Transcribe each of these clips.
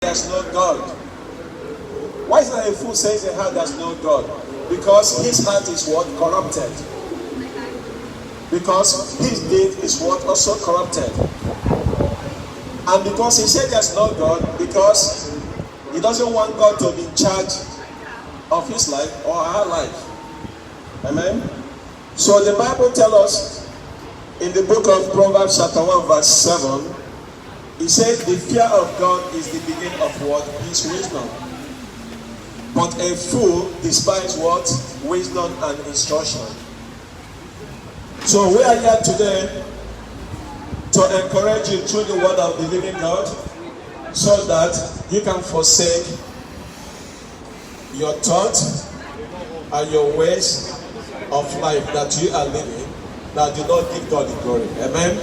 there's no God. Why is that a fool says in heart there's no God? Because his heart is what? Corrupted. Because his deed is what? Also corrupted. And because he said there's no God, because he doesn't want God to be in charge of his life or our life. Amen? So the Bible tells us in the book of Proverbs chapter 1 verse 7, it says the fear of God is the beginning of what? His wisdom. But a fool despises what? Wisdom and instruction. So we are here today to encourage you through the word of the living God so that you can forsake your thoughts and your ways of life that you are living that do not give God the glory. Amen?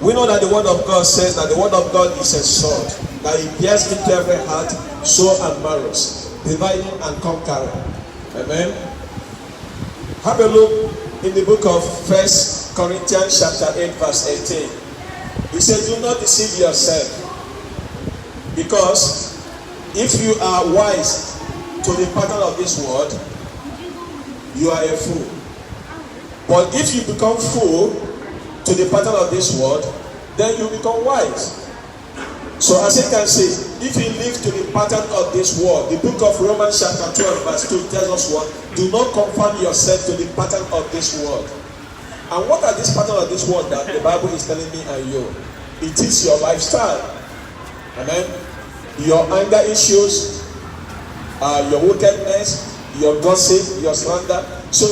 We know that the word of God says that the word of God is a sword, that it pierces into every heart, soul and marrows, dividing and conquering. Amen? Have a look in the book of 1 Corinthians chapter 8 verse 18. He said, do not deceive yourself, because if you are wise to the pattern of this world, you are a fool. But if you become fool to the pattern of this world, then you become wise. So as you can see, if you live to the pattern of this world, the book of Romans chapter 12 verse 2 tells us what? Do not conform yourself to the pattern of this world. And what are these patterns of this world that the Bible is telling me and you? It is your lifestyle. Amen? Your anger issues, your wickedness, your gossip, your slander. So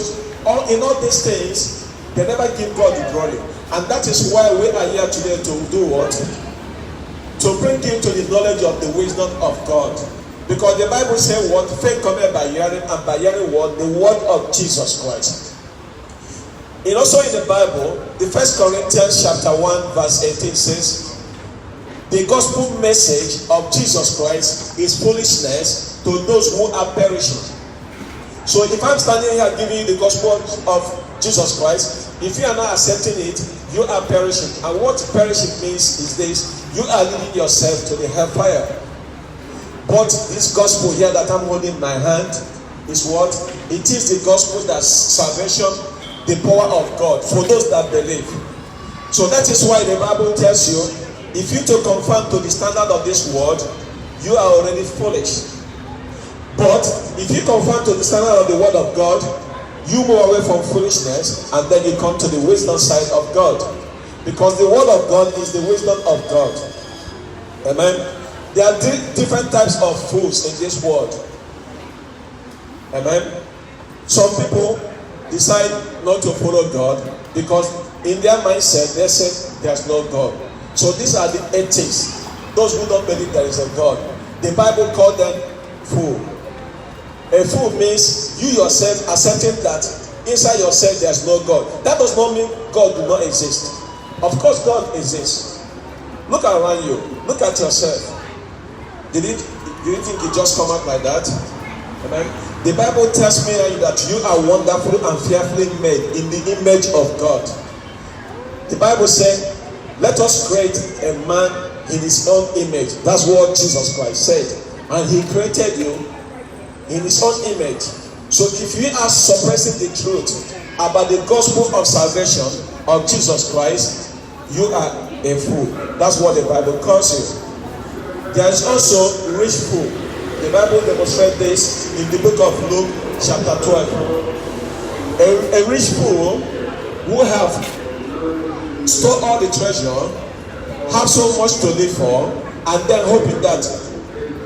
in all these things, they never give God the glory. And that is why we are here today to do what? To bring you to the knowledge of the wisdom of God. Because the Bible says what? Faith cometh by hearing, and by hearing what? The word of Jesus Christ. And also in the Bible, the 1 Corinthians chapter 1 verse 18 says, the gospel message of Jesus Christ is foolishness to those who are perishing. So if I'm standing here giving you the gospel of Jesus Christ, if you are not accepting it, you are perishing. And what perishing means is this: you are leading yourself to the hellfire. But this gospel here that I'm holding in my hand is what? It is the gospel that's salvation, the power of God for those that believe. So that is why the Bible tells you, if you to conform to the standard of this world, you are already foolish. But if you conform to the standard of the word of God, you move away from foolishness and then you come to the wisdom side of God. Because the word of God is the wisdom of God. Amen. There are different types of fools in this world. Amen. Some people decide not to follow God because in their mindset they say there's no God. So these are the atheists, those who don't believe there is a God. The Bible called them fool. A fool means you yourself accepting that inside yourself there's no God. That does not mean God do not exist. Of course God exists. Look around you. Look at yourself. Do you think it just come out like that? Amen. The Bible tells me that you are wonderfully and fearfully made in the image of God. The Bible said, let us create a man in his own image. That's what Jesus Christ said. And he created you in his own image. So if you are suppressing the truth about the gospel of salvation of Jesus Christ, you are a fool. That's what the Bible calls you. There is also rich fool. The Bible demonstrates this in the book of Luke chapter 12. A rich fool who have stored all the treasure, have so much to live for, and then hoping that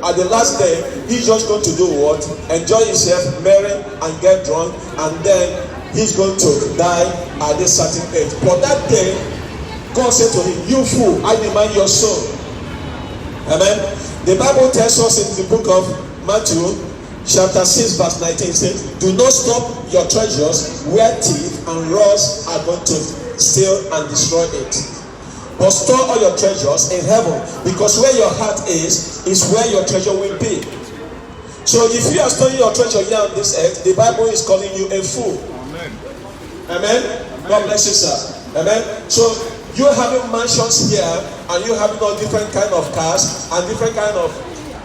at the last day he's just going to do what? Enjoy himself, marry and get drunk, and then he's going to die at this certain age. But that day, God said to him, you fool, I demand your soul. Amen. The Bible tells us in the book of Matthew chapter 6 verse 19 says, do not stop your treasures where thieves and robbers are going to steal and destroy it. But store all your treasures in heaven, because where your heart is where your treasure will be. So if you are storing your treasure here on this earth, the Bible is calling you a fool. Amen. Amen. God bless you, sir. Amen. So you're having mansions here and you having all different kind of cars and different kind of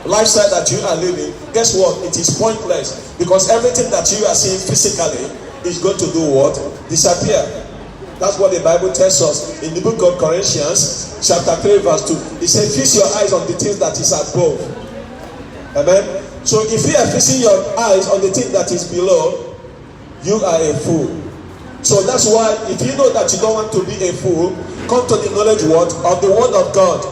lifestyle that you are living, guess what? It is pointless, because everything that you are seeing physically is going to do what? Disappear. That's what the Bible tells us in the book of Corinthians chapter 3 verse 2. It says, fix your eyes on the things that is above. Amen. So if you are fixing your eyes on the thing that is below, you are a fool. So that's why if you know that you don't want to be a fool, come to the knowledge what? Of the word of God.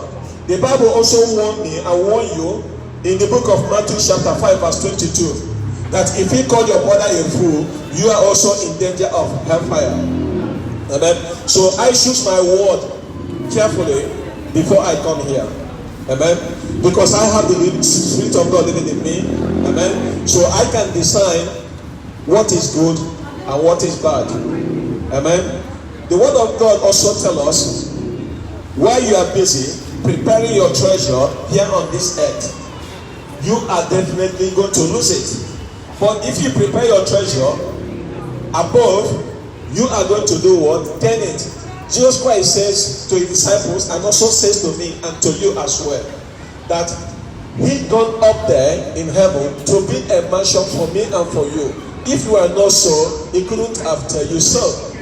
The Bible also warned me and warned you in the book of Matthew chapter 5 verse 22 that if you call your brother a fool, you are also in danger of hellfire. Amen. So I choose my word carefully before I come here. Amen. Because I have the Spirit of God living in me. Amen. So I can decide what is good and what is bad. Amen. The word of God also tells us, while you are busy preparing your treasure here on this earth, you are definitely going to lose it. But if you prepare your treasure above, you are going to do what? Gain it. Jesus Christ says to his disciples, and also says to me and to you as well, that he gone up there in heaven to build a mansion for me and for you. If you are not so, he couldn't have told you so.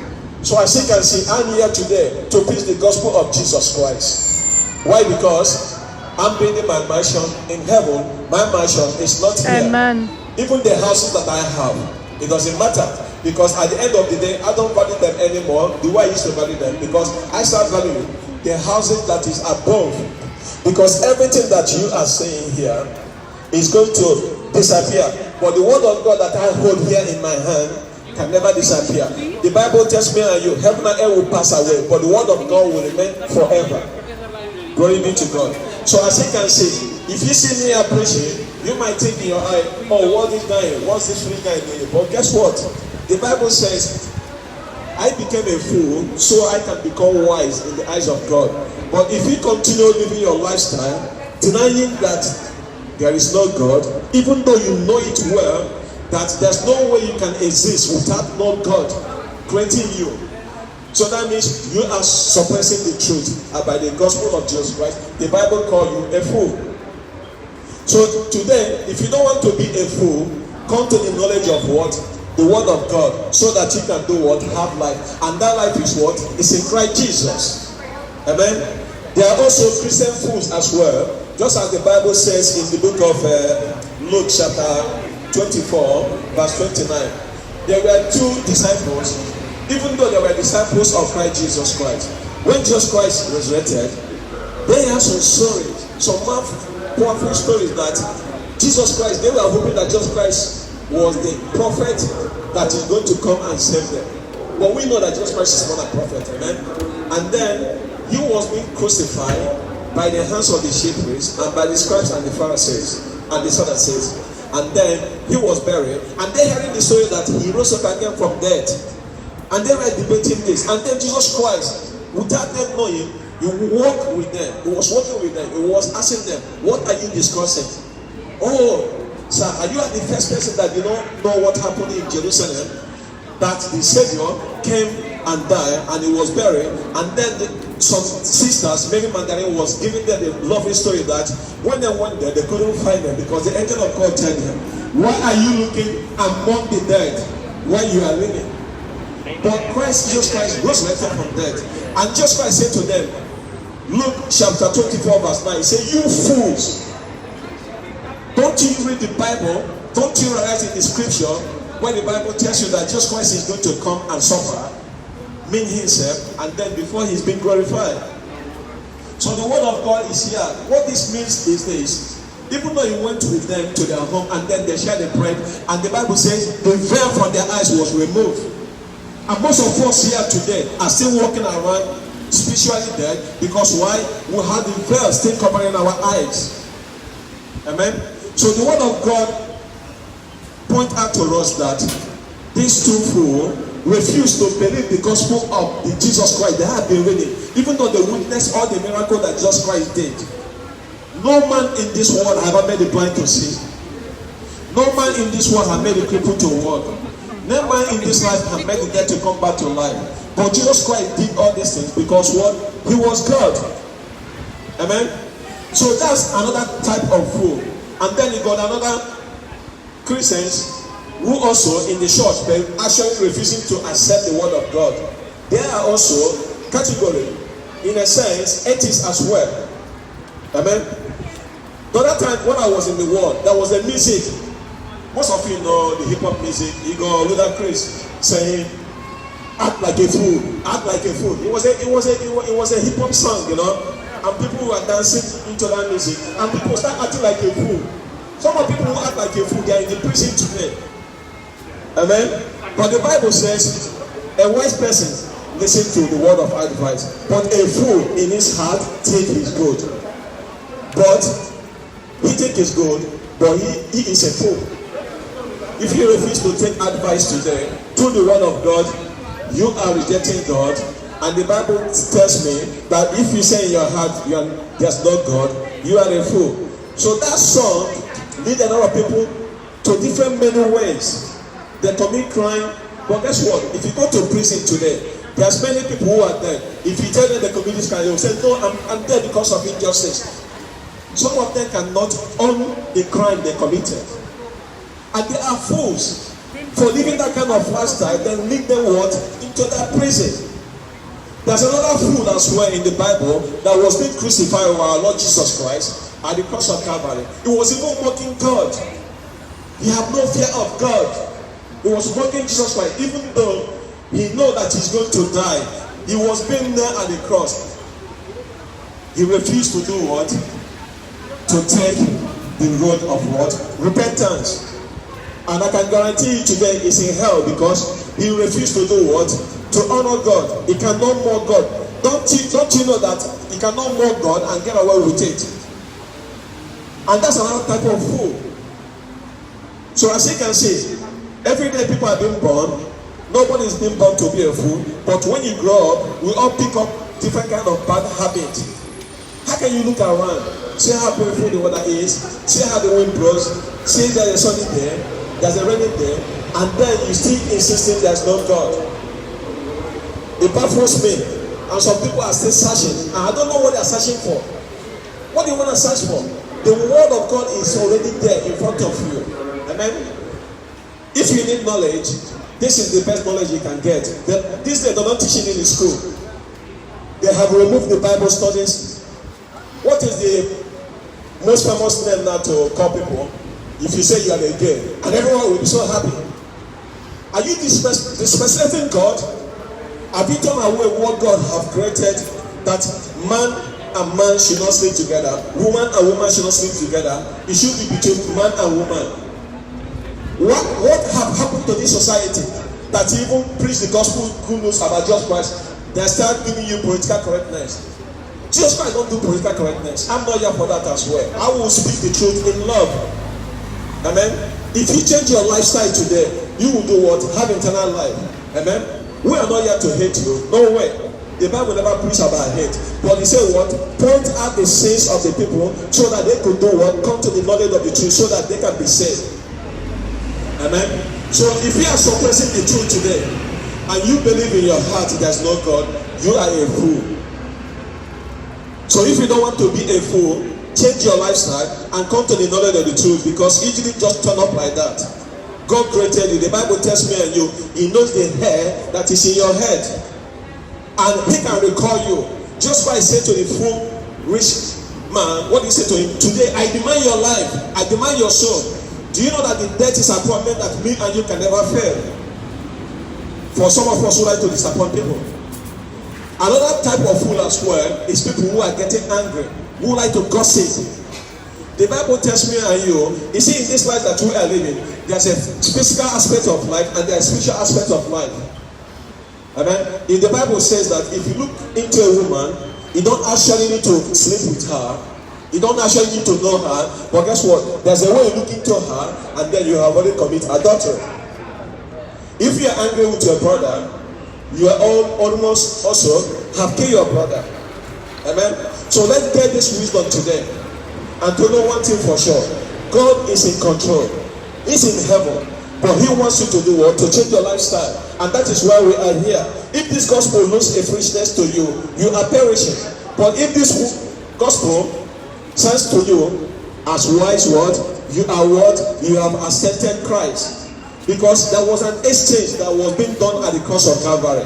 So as you can see, I'm here today to preach the gospel of Jesus Christ. Why? Because I'm building my mansion in heaven. My mansion is not here. Amen. Even the houses that I have, it doesn't matter. Because at the end of the day, I don't value them anymore the way I used to value them. Because I start valuing the houses that is above. Because everything that you are saying here is going to disappear. But the word of God that I hold here in my hand can never disappear. The Bible tells me and you, heaven and earth will pass away, but the word of God will remain forever. Glory be to God. So as you can see, if you see me preaching, you might think in your eye, oh, what's this free guy doing? But guess what? The Bible says, I became a fool so I can become wise in the eyes of God. But if you continue living your lifestyle, denying that there is no God, even though you know it well, that there's no way you can exist without no God creating you. So that means you are suppressing the truth by the gospel of Jesus Christ. The Bible calls you a fool. So today, if you don't want to be a fool, come to the knowledge of what? The word of God, so that you can do what? Have life. And that life is what? It's in Christ Jesus. Amen. There are also Christian fools as well. Just as the Bible says in the book of Luke chapter 24 verse 29. There were two disciples, even though they were disciples of Christ Jesus Christ. When Jesus Christ resurrected, they had some stories, some powerful stories that Jesus Christ, they were hoping that Jesus Christ was the prophet that is going to come and save them. But we know that Jesus Christ is not a prophet, amen? And then he was being crucified by the hands of the chief priests and by the scribes and the Pharisees and the Sadducees. And then he was buried, and they hearing the story that he rose up again from death. And they were debating this. And then Jesus Christ, without them knowing, he walked with them. He was walking with them. He was asking them, what are you discussing? Oh, sir, are you the first person that you don't know what happened in Jerusalem? That the Savior came and died, and he was buried. And then some sisters, Mary Magdalene, was giving them the lovely story that when they went there, they couldn't find them because the angel of God told them, why are you looking among the dead when you are living? But Jesus Christ resurrected from death. And Jesus Christ said to them, Luke chapter 24 verse 9, he said, you fools, don't you read the Bible? Don't you realize in the scripture when the Bible tells you that Jesus Christ is going to come and suffer, mean himself, and then before he's been glorified? So the word of God is here. What this means is this: even though he went with them to their home and then they shared the bread, and the Bible says the veil from their eyes was removed. And most of us here today are still walking around spiritually dead because why? We have the veil still covering our eyes. Amen. So the word of God point out to us that these two fools refused to believe the gospel of the Jesus Christ they had been reading, even though they witnessed all the miracles that Jesus Christ did. No man in this world has ever made the blind to see. No man in this world has made the crippled to walk. No man in this life has made the dead to come back to life. But Jesus Christ did all these things because what? He was God. Amen. So that's another type of fool. And then you got another Christians who also in the church they actually refusing to accept the word of God. They are also category, in a sense, atheists as well. Amen. The other time when I was in the world, there was a music. Most of you know the hip hop music. You go Ludacris saying, "Act like a fool, act like a fool." It was a hip hop song, you know, and people were dancing into that music, and people start acting like a fool. Some of people who act like a fool, they are in the prison today. Amen. But the Bible says, a wise person listens to the word of advice, but a fool in his heart take his good. But he take his good, but he is a fool. If you refuse to take advice today through the word of God, you are rejecting God. And the Bible tells me that if you say in your heart there's no God, you are a fool. So that song leads a lot of people to different many ways. They commit crime, but guess what? If you go to prison today, there's many people who are dead. If you tell them they commit this crime, they will say, "No, I'm dead because of injustice." Some of them cannot own the crime they committed. And they are fools for living that kind of lifestyle, then lead them what? Into that prison. There's another fool as well in the Bible that was being crucified by our Lord Jesus Christ at the cross of Calvary. He was even mocking God. He had no fear of God. He was mocking Jesus Christ, even though he knew that he's going to die. He was being there at the cross. He refused to do what? To take the road of what? Repentance. And I can guarantee you today he's in hell because he refused to do what? To honor God. He cannot mock God. Don't you know that he cannot mock God and get away with it? And that's another type of fool. So as you can see, every day people are being born. Nobody is being born to be a fool. But when you grow up, we all pick up different kind of bad habits. How can you look around? See how beautiful the weather is. See how the wind blows. See there's a sunny day. There's a rainy day. And then you still insisting there's no God. It baffles me. And some people are still searching. And I don't know what they are searching for. What do you want to search for? The word of God is already there in front of you. Amen. If you need knowledge, this is the best knowledge you can get. This they're not teaching in the school. They have removed the Bible studies. What is the most famous name now to call people? If you say you are a gay, and everyone will be so happy. Are you disrespecting God? Have you done away what God have created, that man and man should not sleep together, woman and woman should not sleep together? It should be between man and woman. What have happened to this society that you even preach the gospel, good news about Jesus Christ, they start giving you political correctness? Jesus Christ don't do political correctness. I'm not here for that as well. I will speak the truth in love. Amen. If you change your lifestyle today, you will do what? Have eternal life. Amen. We are not here to hate you. No way. The Bible never preach about hate. But he said what? Point out the sins of the people so that they could do what? Come to the knowledge of the truth so that they can be saved. Amen. So if you are suppressing the truth today and you believe in your heart there's no God, you are a fool. So if you don't want to be a fool, change your lifestyle and come to the knowledge of the truth, because it didn't just turn up like that. God created you. The Bible tells me and you, he knows the hair that is in your head. And he can recall you. Just by saying to the fool rich man, what do you say to him? Today I demand your life. I demand your soul. Do you know that the death is a appointment that me and you can never fail? For some of us who like to disappoint people. Another type of fool as well is people who are getting angry, who like to gossip. The Bible tells me and you see in this life that we are living, there's a physical aspect of life and there's a spiritual aspect of life. Amen. If the Bible says that if you look into a woman, you don't actually need to sleep with her. You don't actually need to know her. But guess what? There's a way you look into her and then you have already committed adultery. If you are angry with your brother, you are almost also have killed your brother. Amen. So let's get this wisdom today and to know one thing for sure. God is in control. He's in heaven. But he wants you to do what? To change your lifestyle. And that is why we are here. If this gospel looks a foolishness to you, you are perishing. But if this gospel says to you, as wise what? You are what? You have accepted Christ. Because there was an exchange that was being done at the cross of Calvary.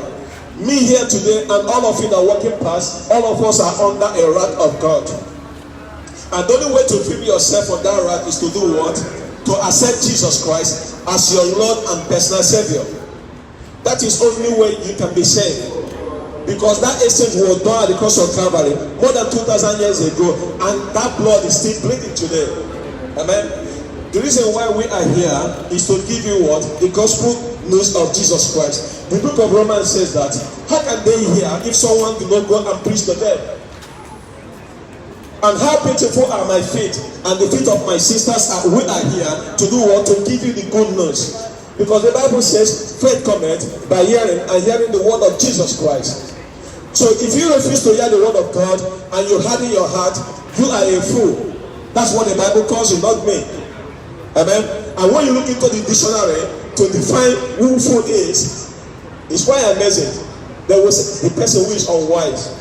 Me here today and all of you that are walking past, all of us are under a wrath of God. And the only way to free yourself from that wrath is to do what? To accept Jesus Christ as your Lord and personal Savior. That is the only way you can be saved. Because that exchange was done at the cross of Calvary more than 2,000 years ago, and that blood is still bleeding today. Amen. The reason why we are here is to give you what? The gospel news of Jesus Christ. The book of Romans says that, how can they hear if someone do not go and preach to them? And how beautiful are my feet and the feet of my sisters, and we are here to do what? To give you the good news. Because the Bible says, faith cometh by hearing, and hearing the word of Jesus Christ. So if you refuse to hear the word of God and you harden your heart, you are a fool. That's what the Bible calls you, not me. Amen. And when you look into the dictionary to define who fool is, it's quite amazing. There was the person who is unwise,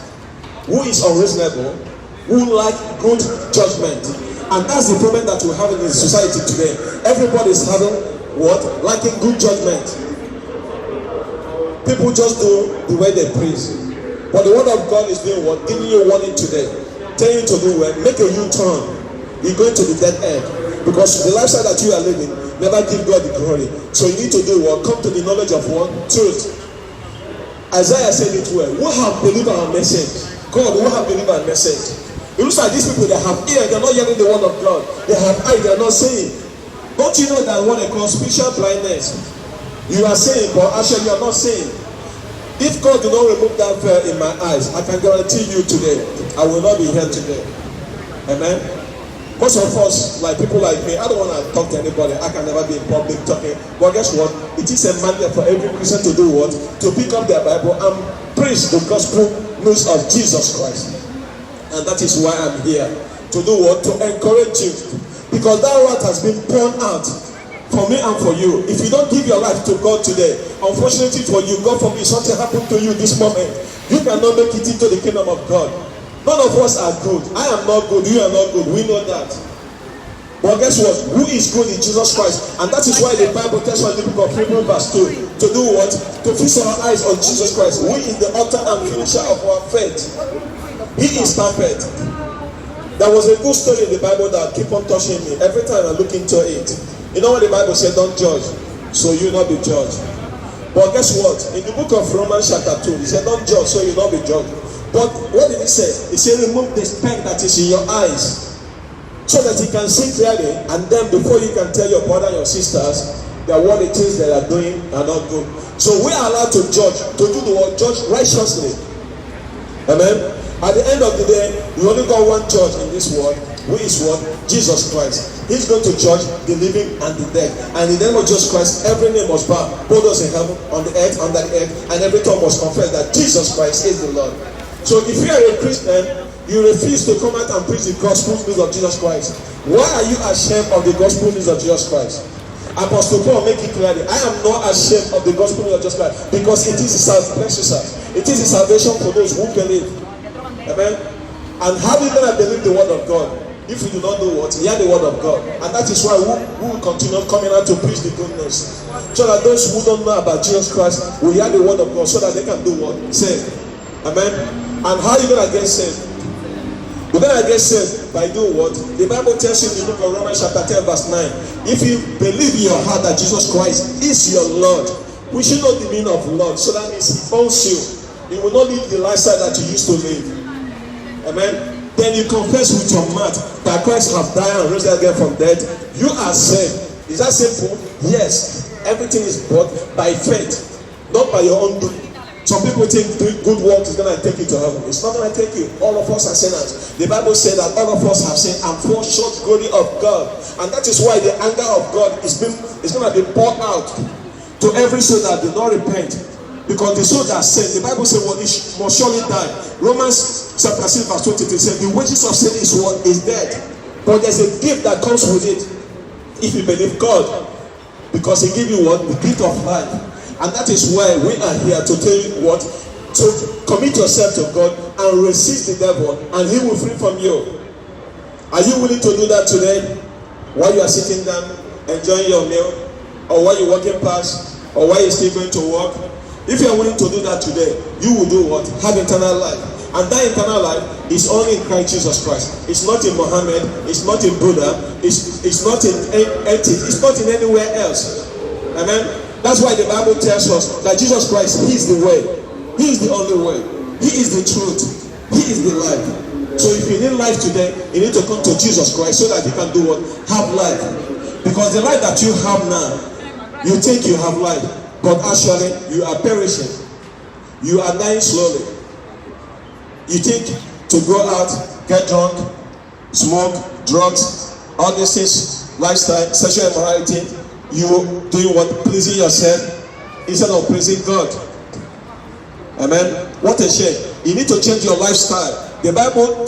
who is unreasonable, who lack good judgment. And that's the problem that we have in the society today. Everybody is having what? Lacking good judgment. People just do the way they praise. But the word of God is doing what? Giving you warning today. Telling you to do well. Make a U-turn. You're going to the dead end. Because the lifestyle that you are living never give God the glory. So you need to do what? Come to the knowledge of what? Truth. Isaiah said it well. Who have believed our message? God, who have believed our message? It looks like these people that have ear, they're not hearing the word of God. They have eye, they're not saying. Don't you know that what they call spiritual blindness? You are saying, but actually you are not saying. If God do not remove that veil in my eyes, I can guarantee you today, I will not be here today. Amen. Most of us, like people like me, I don't want to talk to anybody. I can never be in public talking. But guess what? It is a mandate for every Christian to do what? To pick up their Bible and preach the gospel news of Jesus Christ. And that is why I'm here. To do what? To encourage you. Because that wrath has been poured out for me and for you. If you don't give your life to God today, unfortunately for you, God forbid something happened to you this moment, you cannot make it into the kingdom of God. None of us are good. I am not good. You are not good. We know that. But guess what? Who is good in Jesus Christ? And that is why the Bible tells us in the book of Hebrews verse 2 to do what? To fix our eyes on Jesus Christ. Who is the author and finisher of our faith. He is perfect. There was a good story in the Bible that keep on touching me every time I look into it. You know what the Bible said? Don't judge, so you not be judged. But guess what? In the book of Romans chapter 2, he said, don't judge, so you not be judged. But what did he say? He said, remove the speck that is in your eyes, so that you can see clearly, and then before you can tell your brother and your sisters that what it is they are doing are not good. So we are allowed to judge, to do the word judge righteously. Amen. At the end of the day, we only got one judge in this world, who is what? Jesus Christ. He's going to judge the living and the dead. And in the name of Jesus Christ, every name must bow, both those in heaven, on the earth, under the earth, and every tongue must confess that Jesus Christ is the Lord. So if you are a Christian, you refuse to come out and preach the gospel news of Jesus Christ. Why are you ashamed of the gospel news of Jesus Christ? Apostle Paul make it clearly. I am not ashamed of the gospel news of Jesus Christ, because it is it is a salvation for those who believe. Amen. And how are you going to believe the word of God if you do not know what? Hear the word of God. And that is why we will continue coming out to preach the good news, so that those who don't know about Jesus Christ will hear the word of God, so that they can do what? Save. Amen. And how are you going to get saved? You're going to get saved by doing what? The Bible tells you in the book of Romans chapter 10 verse 9. If you believe in your heart that Jesus Christ is your Lord, we should know the meaning of Lord. So that means he owns you. You will not live the lifestyle that you used to live. Amen. Then you confess with your mouth that Christ has died and rose again from death. You are saved. Is that simple? Yes. Everything is bought by faith, not by your own doing. Some people think doing good work is going to take you to heaven. It's not going to take you. All of us are sinners. The Bible says that all of us have sinned and fall short glory of God. And that is why the anger of God is going to be poured out to every soul that did not repent. Because the soul that sinned, the Bible says, well, it must surely die. Romans chapter 6 verse 23 says, the wages of sin is what? Is death. But there's a gift that comes with it if you believe God. Because he gives you what? The gift of life. And that is why we are here to tell you what? to commit yourself to God and resist the devil, and he will free from you. Are you willing to do that today? While you are sitting down, enjoying your meal, or while you're walking past, or while you're still going to work? If you are willing to do that today, you will do what? Have eternal life. And that eternal life is only in Christ Jesus Christ. It's not in Muhammad, it's not in Buddha, it's not in ethics, it's not in anywhere else. Amen? That's why the Bible tells us that Jesus Christ, He is the way. He is the only way. He is the truth. He is the life. So if you need life today, you need to come to Jesus Christ so that you can do what? Have life. Because the life that you have now, you think you have life, but actually you are perishing. You are dying slowly. You think to go out, get drunk, smoke, drugs, all these things, lifestyle, sexual immorality, you doing what? Pleasing yourself instead of pleasing God. Amen. What a shame. You need to change your lifestyle. The Bible